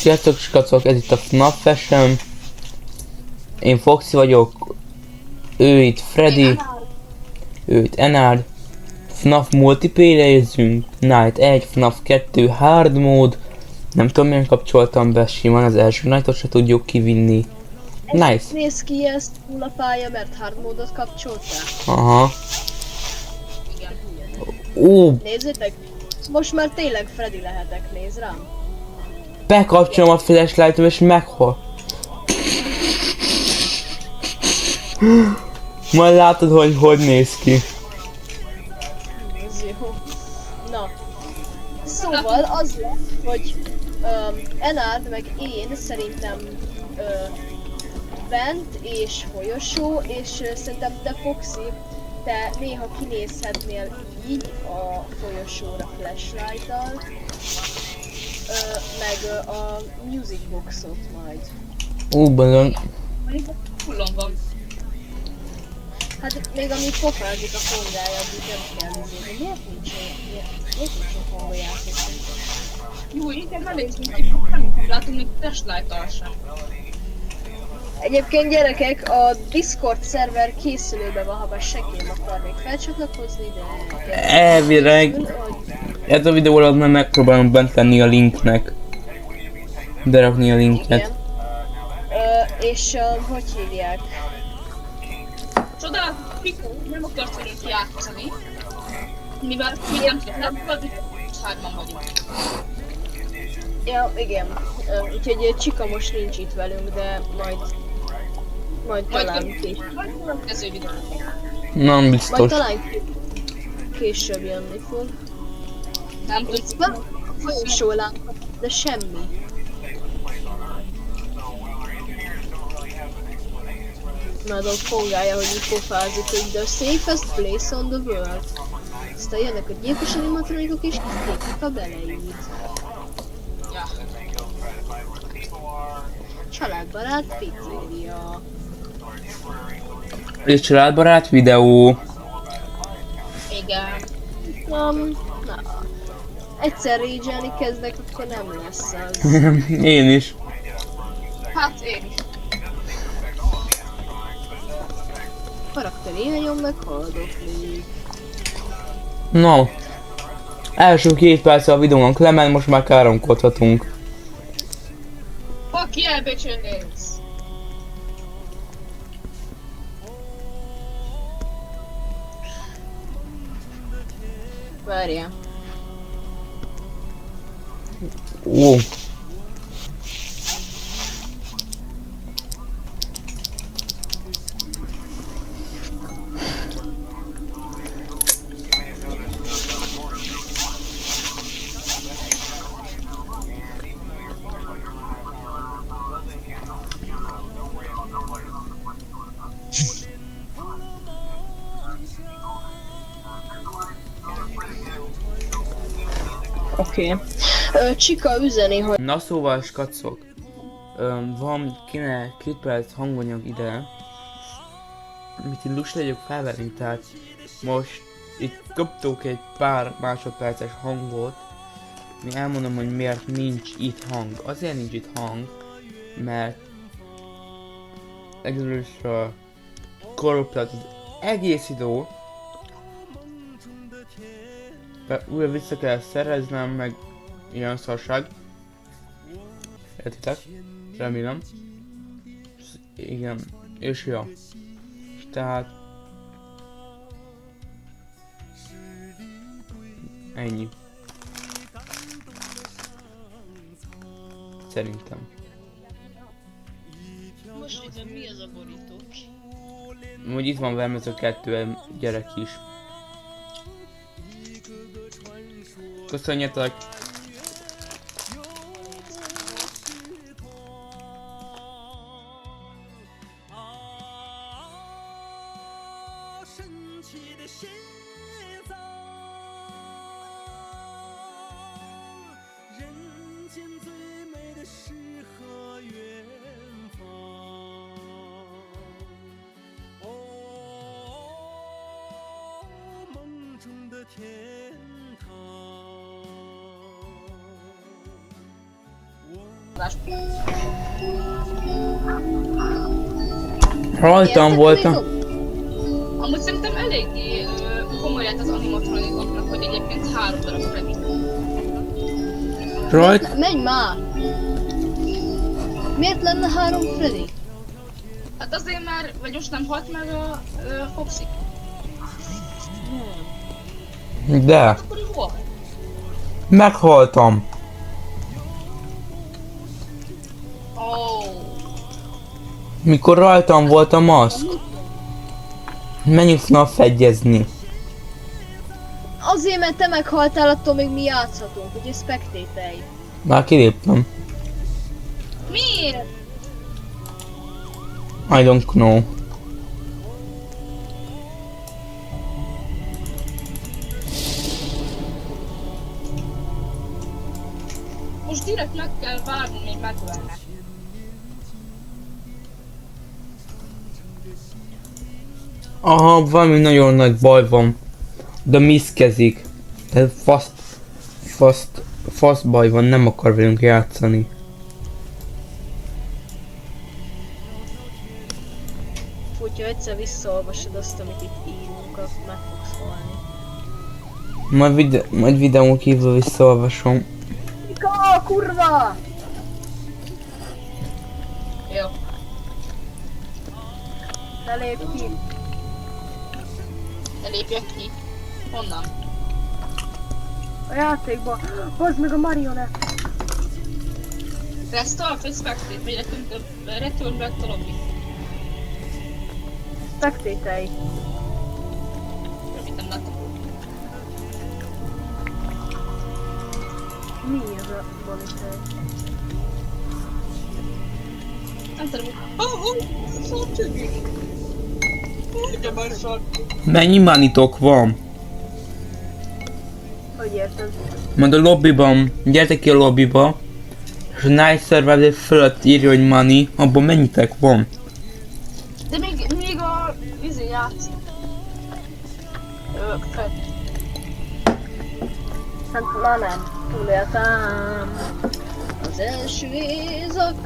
Sziasztok skacok, ez itt a FNAF Fashion. Én Foxy vagyok. Ő itt Freddy. Ő itt Enard. FNAF multiplayerezzünk. Night 1, FNAF 2, Hard Mode. Nem tudom miért kapcsoltam be, simán az első nightot se tudjuk kivinni. Nice. Néz ki ezt full a pálya, mert hard módot kapcsoltál. Aha. Nézzétek, most már tényleg Freddy lehetek, nézd rám. Bekapcsolom a flashlightom és meghal. Majd látod, hogy néz ki. Ez jó. Na. Szóval az lesz, hogy Enard meg én szerintem bent és folyosó, és szerintem te Foxy, te néha kinézhetnél így a folyosóra flashlight-tal, meg a music boxot majd. Bazony. Hullom van. Hát még amíg pofázik a fongája, addig nem kell nézni. Miért nincs a fonga játék? Jó, inkább nem nézzünk ki, nem látunk még flashlight-tal sem. Egyébként gyerekek, a Discord szerver készülőben van, ha bár senki nem akar még felcsatlakozni, de... Elvileg. Ez a videó alatt már megpróbálom bent lenni a linknek. Berakni a linket. Igen. És hogy hívják? Csodálatos, Pikó nem akart velünk játszani, mivel mi nem tudod, hárman vagyunk. Ja, igen. Úgyhogy Csika most nincs itt velünk, de majd talán később. Majd következő videóban. Nem Majd biztos. talán később jönni fog. Nem Itt tudsz. van a folyosó lámpa, de semmi. Már a fongája, hogy így pofázik, hogy the safest place on the world. Aztán jönnek a gyilkos animatronikok és kitépik a beleit. Ja. Családbarát pizzeria. És családbarát videó. Igen. Na, egyszer rage-elni kezdek, akkor nem lesz az. Én is. Hát én is. Karakter éljon meg haldoklik. No. Első 2 perc a videónak Clement, most már káromkodhatunk. Fuck yeah, bitches! Várjál. Ó. Oké. Csika üzeni, hogy... Na szóval skacok. Van kéne 2 perc hanganyag ide. Amit én lust legyek felvenni, tehát most itt kaptok egy pár másodperces hangot. Mi elmondom, hogy miért nincs itt hang. Azért nincs itt hang, mert egyrészt korruptált az egész idő. Újra vissza kell szereznem, meg ilyen szarság. Értitek? Remélem. Igen, és ja. És tehát... Ennyi. Szerintem. Most nézem, mi az a borító? Úgy itt van velem ez a 2 gyerek is. Köszönjetek!天堂，我 Rajtam Érted, voltam. Rico? Amúgy szerintem eléggé komoly lett az animatronikoknak, hogy egyébként 3 darab Freddy. Rajt... Menj már! Miért lenne 3 Freddy? Hát azért már, vagy most nem halt meg a Foxy. De. Akkor ő hol? Meghaltam. Oh. Mikor rajtam volt a maszk. Menjünk FNAF egyezni. Azért, mert te meghaltál, attól még mi játszhatunk, ugye spectate-elj. Már kiléptem. Miért? I don't know. Most direkt meg kell várni, még megölnek. Aha, valami nagyon nagy baj van. De miszkezik. De fasz baj van, nem akar velünk játszani. Hogyha egyszer visszaolvasod azt, amit itt írunk, akkor meg fogsz halni. Majd videón kívül visszaolvasom. Mika, kurva! Jó. Ne lépj ki! Ne lépjek ki. Honnan? A játékba! Hozd meg a marionett! Restart vagy spectate? Vagy return back to lobby? Spectate-elj! Mit nem látok. Mi ez a monitor? Nem tudom. Szóval tűnik. Ugye már sarki. Mennyi manitok van? Hogy érted? Majd a lobbyban, gyertek ki a lobbyba. És a Night Survivor fölött írja, hogy money, abban mennyitek van? De még a játszik. Fed. Hát már nem. Túléltem az első éjszakát.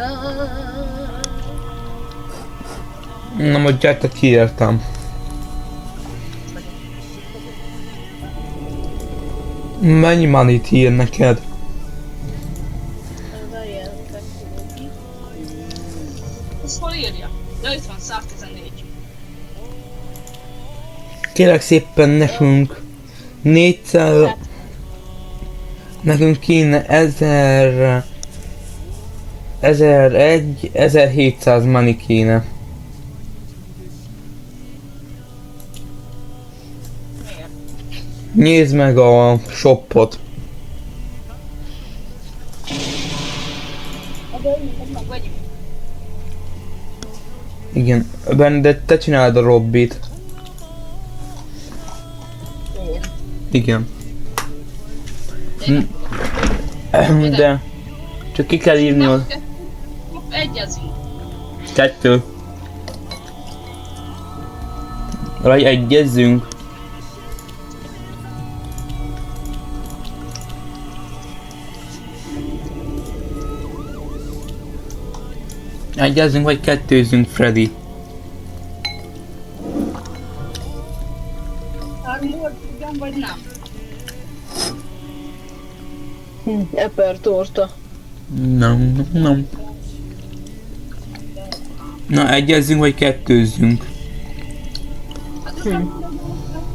Na majd gyertek, kiértem. Mennyi money-t ír neked? Bejeltek ki. Ez hol írja? Ja, itt van 114. Kérlek szépen nekünk 400... Nekünk kéne 1700 money kéne. Miért? Nézd meg a shopot. Megvegyük. Igen, de te csináld a Robbit. Én. Igen. Én nem De csak ki kell írni a egyezünk. 2. Vagy egyezzünk. Egyezzünk vagy kettőzzünk, Freddy. Hármód, igen vagy nem? Eper torta. Nem. Na, egyezzünk vagy kettőzzünk. Hát ezt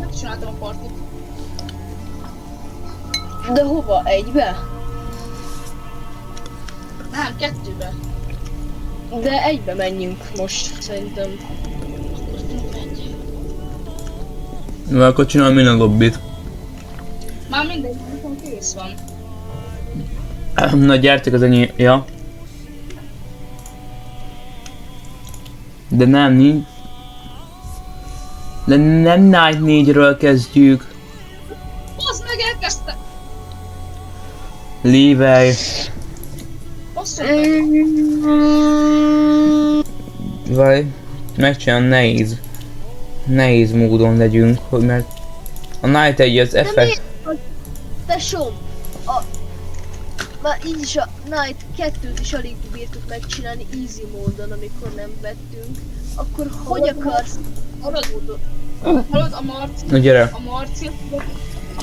megcsináltam a partit. De hova? Egybe? Nem, 2-be. De egybe menjünk most, szerintem. Na, akkor csinálj minden lobbit. Már mindegy, nekem kész van. Na, gyertek az enyém. Ja. De nem, nincs. De nem Night 4-ről kezdjük. Bazd meg, elkezdte! Levi. Basszol meg! Vagy megcsinálom nehéz módon legyünk, hogy mert a Night 1 az De effekt. miért? Tesóm! Már így is a Night 2-t is alig bírtuk megcsinálni easy módon, amikor nem vettünk. Akkor hogy akarsz módon? Hallod, a Marci? Na gyere. A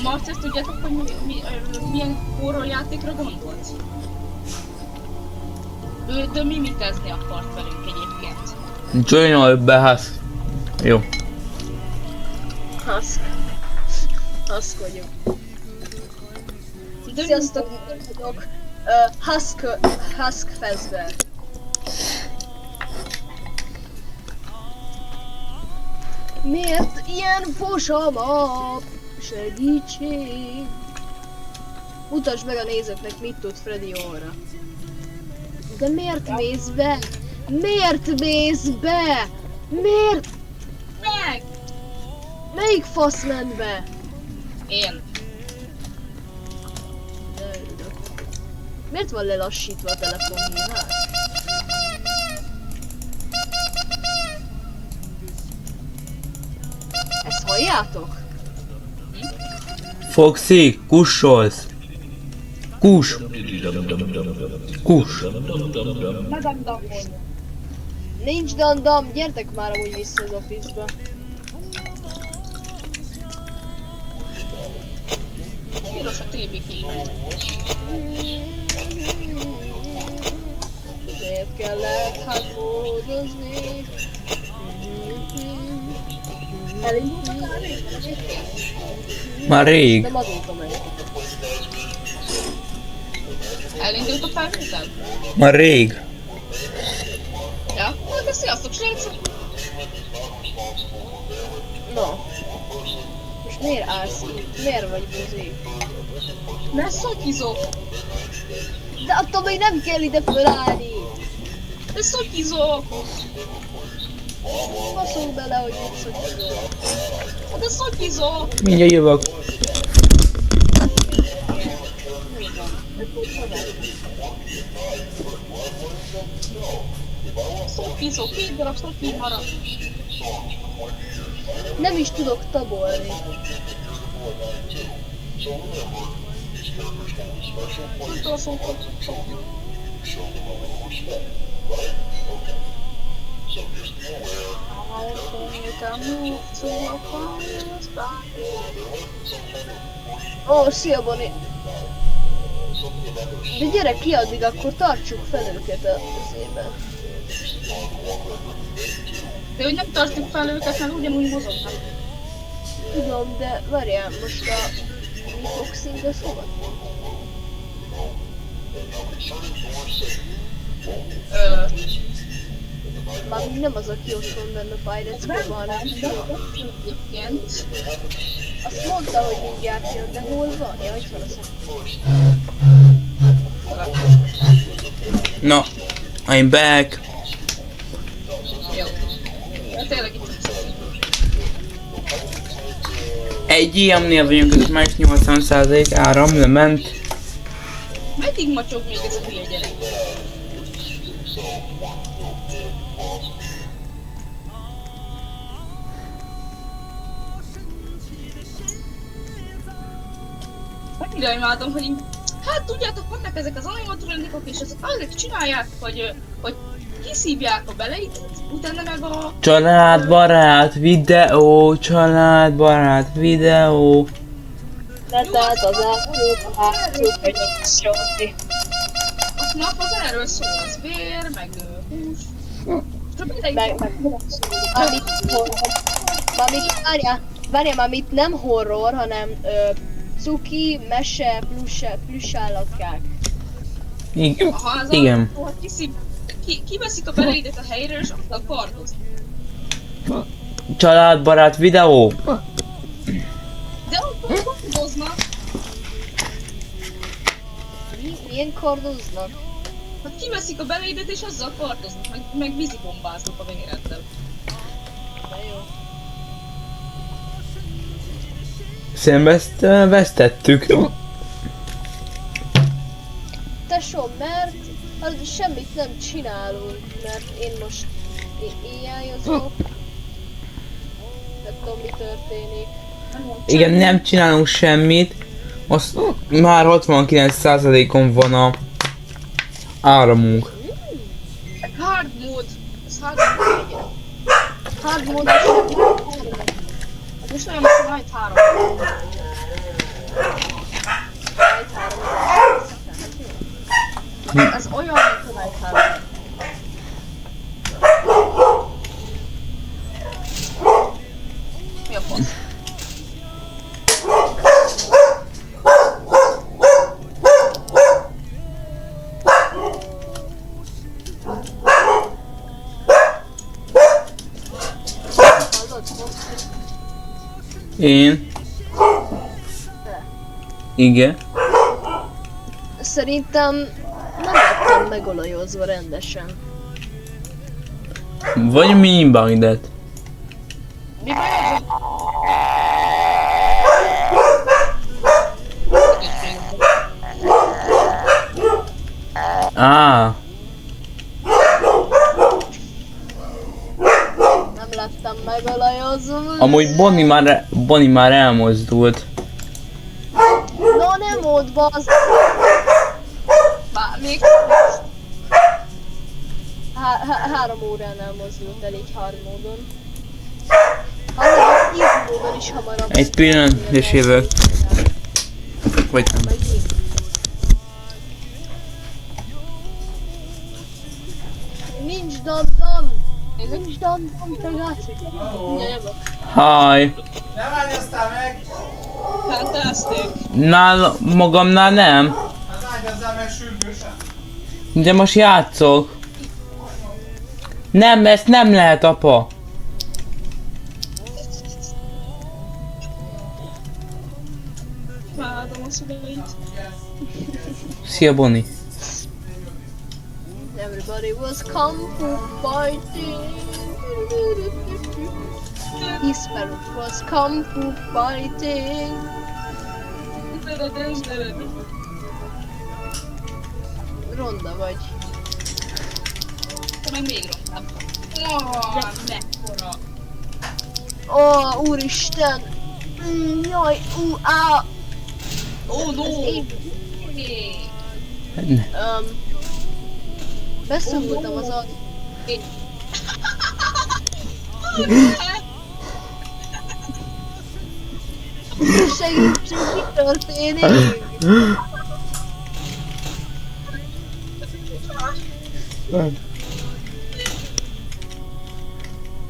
Marci, tudjátok, hogy milyen horror játékra gondolt? Ő mimikezni akart velünk egyébként. Join be, Husk. Jó. Husk vagyok. De Sziasztok, vagyok. Husk Fezber. Miért ilyen fosamabb? Segítség! Mutasd meg a nézőknek, mit tud Freddy orra. De miért mész be? Miért mész be? Miért? meg! Melyik fasz ment be? Én. De örülök. Miért van lelassítva a telefonhívás? Ezt halljátok? Foxy, kussolsz. Kus. Kus. Nincs dandam, gyertek már amúgy vissza az office-ba. Piros a TBK. Miért kellett hát módozni? Elindultak már rég? Már rég. Nem azóta megy. Elindult a felvétel? Már rég. Ja? Hát de sziasztok, srácok! Na. Most miért állsz itt? Miért vagy buzi? Mert szokizok! De attól még nem kell ide fölállni! De szokizok! Baszunk bele, hogy mit szokizol. De szokizok! Mindjárt jövök. Szokizok, 2 darab szoki maradt. Nem is tudok tabolni. Utolsó Ó, szia Boni! De gyere ki addig, akkor tartsuk fel őket az évben. De hogy nem tartjuk fel őket, mert ugyanúgy mozognak. Tudom, de várjál, most a mi boxing az hova? Már nem az, aki ott van benne a Pirates-ban, hanem Egyébként. azt mondta, hogy mindjárt jön, de hol van? Ja, itt van a szem. Na, I'm back. Jó. De tényleg itt Egy IM-nél vagyunk, ez már is 80% áram lement. meddig macsog még ez a hülye gyerek? Annyira imádom, hogy így, hát tudjátok, vannak ezek az animatronikok, és ezek azok csinálják, hogy kiszívják a beleit, utána meg a... Családbarát videó, családbarát videó. Letelt az átjuk, hogy szólni. A FNAF az erről szól, az vér, meg hús. Meg, várjál, már itt nem horror, hanem cuki, mese, plusz állatkák. Aha, az Igen. hogy kiveszik a beleidet a helyről, és akkor a kardoz. Családbarát videó. De ott kardoznak. Milyen kardoznak? Hát kiveszik a beleidet, és azzal kardoznak, meg vízibombáznak a véreddel. Na jó. Vesztettük. Tesó, mert az semmit nem csinálunk, mert én most éjjelzok. Nem tudom, mi történik. Igen, nem csinálunk semmit. Azt már 69%-on van a áramunk. Hard mode. Ez hard mode. Hard módon semmi. Hát most olyan, hogy Night 3. Ez olyan, mint a Night 3. Mi a fasz? Hallod? Én? Te. Igen. Szerintem nem lettem megolajozva rendesen. Vagy mini bagdet. Mi bajod? Á, Nem lettem megolajozva. amúgy Bonnie már elmozdult. No, nem volt bazd. Bár még 3 órán elmozdult el így hard módon. Hanem easy módon is hamarabb. Egy pillanat, és jövök. Vagy nem. Meg mi? Nincs dam-dam! Nincs dam-dam, te gáci! Mindjárt jövök. Hi. Nem ágyaztál meg! fantastic. Magamnál nem. Az ágyazzál meg sürgősen! De most játszok. Nem, ezt nem lehet, apa. Imádom a szüleit. Szia, Bonnie. Everybody was kung fu fighting. His parent was kung fu fighting. Ronda vagy. Te meg még rondább. Oh, mekkora. Ó, úristen! Jaj, á! Oh no! Ez én. Hey. Beszorultam az ad... Segítsünk, mi történik?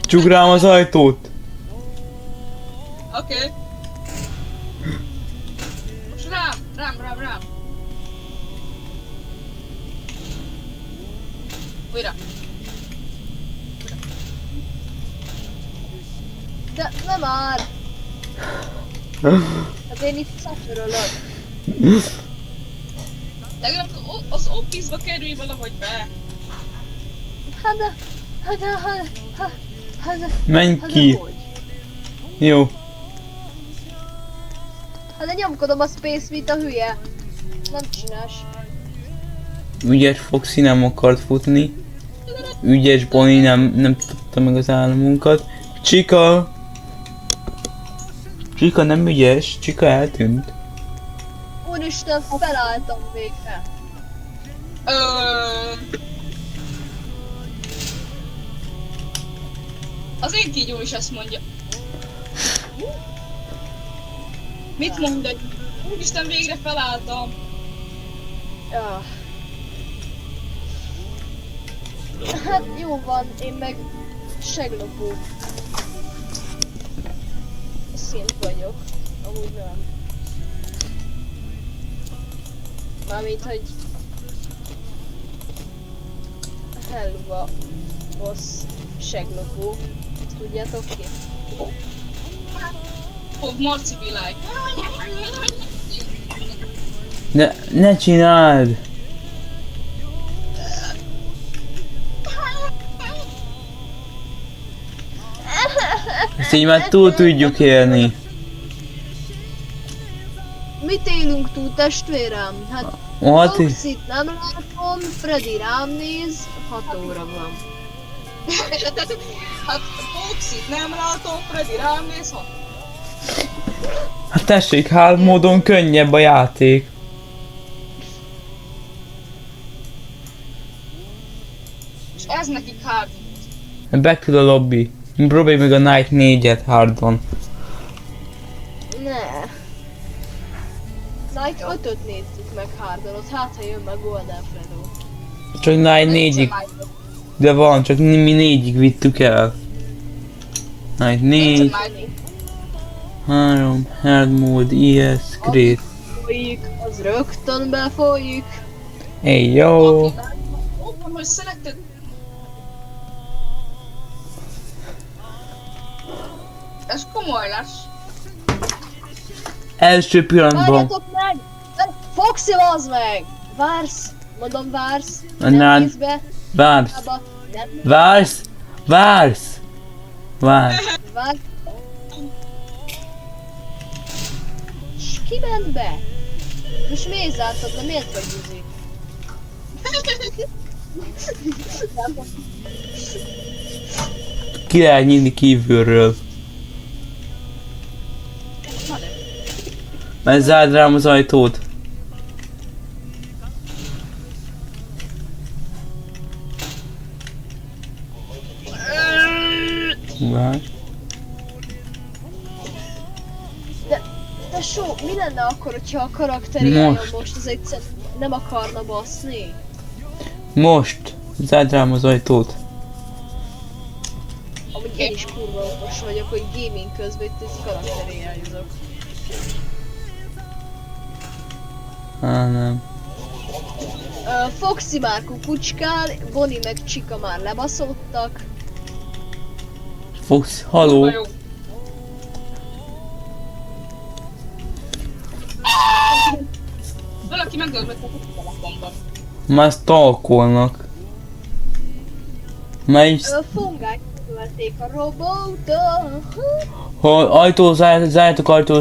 Csukd rám az ajtót. Oké. Most rám. Újra. De nem már! Hát én itt szaförölök. Legalább az office-ba kerülj valahogy be. Menj ki. hogy? Jó. Hát de nyomkodom a space mint a hülye. Nem csinálsz. Ügyes Foxy nem akart futni. Ügyes Bonnie nem tudta meg az államunkat. Csika nem ügyes, Csika eltűnt. Úristen, felálltam végre. Az én kígyóm is ezt mondja. Mit mondod? Úristen, végre felálltam. Ja. Hát jó van, én meg seglopó szint vagyok. Amúgy nem. Mármint, hogy Helva boss seglopó. Tudjátok ki? Marci világ. Ne csináld! Ezt így már túl tudjuk élni. Mit élünk túl, testvérem? Hát Foxit nem látom, Freddy rám néz, 6 óra van. Hát Foxit nem látom, Freddy rám néz, ha. Hát tessék, hard módon könnyebb a játék. És ez nekik hard. Back to the lobby. Próbálj meg a Night 4-et hardon. Ne. Night 5-öt nézzük meg hardon, ott hát ha jön meg Golden Fredo. Csak Night 4-ig. De van, csak mi 4-ig vittük el. Night 4, 3, hard mode, IS, Great. Folyik, az rögtön befolyik. Hey yo! Ott van, hogy selected. Ez komoly lesz. Első pillanatban. Várjatok meg! Foxy, az meg! Vársz! Mondom, vársz! Nem. Nem mész be! Vársz! Abba, nem Vársz! Vársz! Vársz! vársz! S ki ment be? Most miért zártad, de miért vagy buzi? Ki lehet nyitni kívülről. Mert zárd rám az ajtót. Várj. Tesó, mi lenne akkor, hogyha a karakter ilyen Most. most az egyszer nem akarna baszni? Most! Zárd rám az ajtót. Amúgy én is kurva okos vagyok, hogy gaming közben itt egy karakteré eljövök. Nem. Foxy már kukucskál, Bonnie meg Chica már lebaszottak. Fogsz, haló? Jó. Valaki megdörbött a telefonban. Már stalkolnak. Már is... Fungák követték a robotot. Ha ajtó, zárjátok ajtó,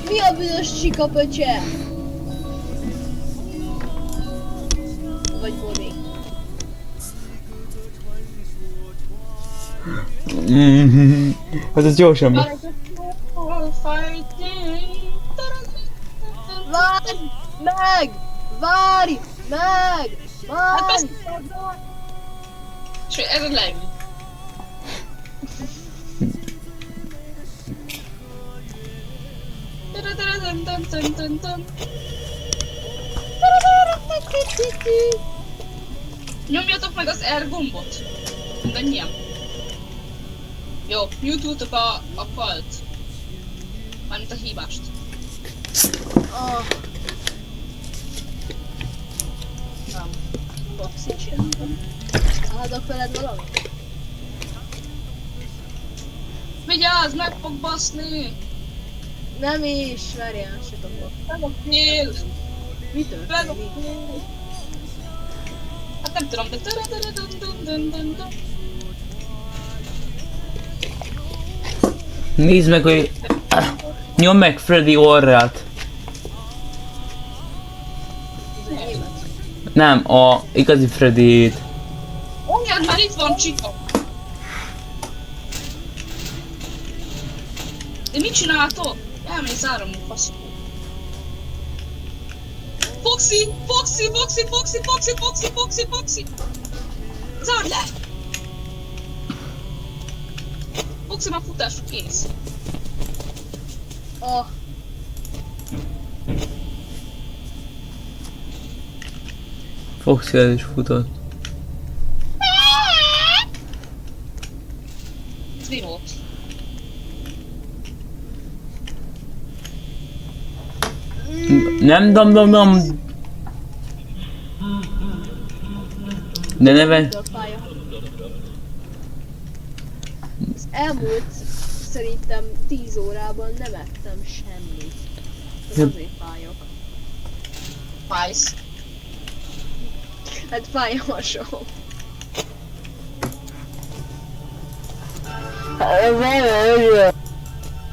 Mi a büdös Chica pöcse? Vagy Bonnie? Hát ez gyorsan be. Várj meg! Várj meg! Hát Várj! és ez a leül. Nyomjatok meg az R gombot. Mindannyian. Jó, mute-ultok a falt. Mármint a hívást. Ah. Nem. Foxy csináltam. Adok veled valamit? Vigyázz, meg fog baszni! Nem is, várjál, se tudom. Megoknél! Mi történik? Megoknél! Hát nem tudom, de dun-dun-dun-dun-dun-dun. Nézd meg, hogy... Nyom meg Freddy orrát. Ez egy élet. Nem, a igazi Freddy-t. Olyan, már itt van Chica! De mit csináltok? Elmész áramú faszok. Foxy! Foxy! Foxy! Foxy! Foxy! Foxy! Foxy! Foxy! Zárd le! Foxy már futás kész. Ah, Foxy el is futott. Ez mi volt? Nem dom. De neve... a pálya. Az elmúlt szerintem 10 órában nem ettem semmit. Ez Ja. azért fájok. Fájsz. Hát fáj a hasom.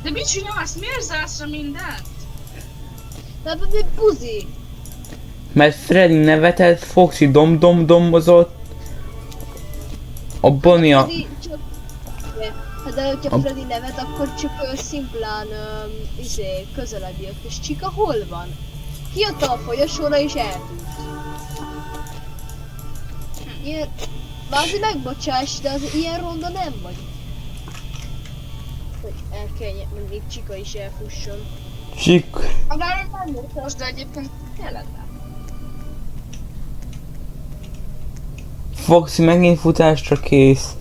De mit csinálsz? Miért zársz le mindent? Tehát ez egy buzi. Mert Freddy nevetett, Foxy dombozott. A Bonnie a... Freddy csak Hát de hogyha Freddy nevet, akkor csak szimplán közelebb jött. És Csika hol van? Kijött a folyosóra és eltűnt. Ilyen... Bázi megbocsáss, de az ilyen ronda nem vagy. Hogy el kell még Csika is elfusson. Csik. A várom nem volt, de egyébként kellene. Foxy megint futásra kész.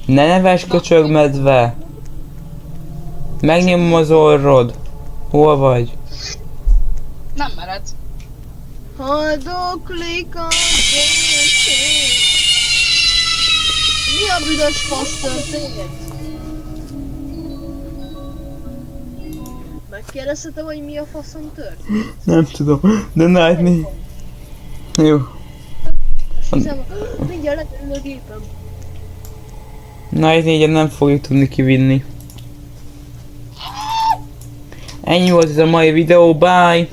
Ne neves köcsög medve! Megnyomom az orrod. Hol vagy? Nem mered. Haldoklik a Mi a büdös fasz történt? Megkérdezhetem, hogy mi a faszom történt? Nem tudom, de Nightmare. Jó. Azt hiszem, mindjárt lekerül a gépem. Nightmare nem fogjuk tudni kivinni. Ennyi volt ez a mai videó, bye!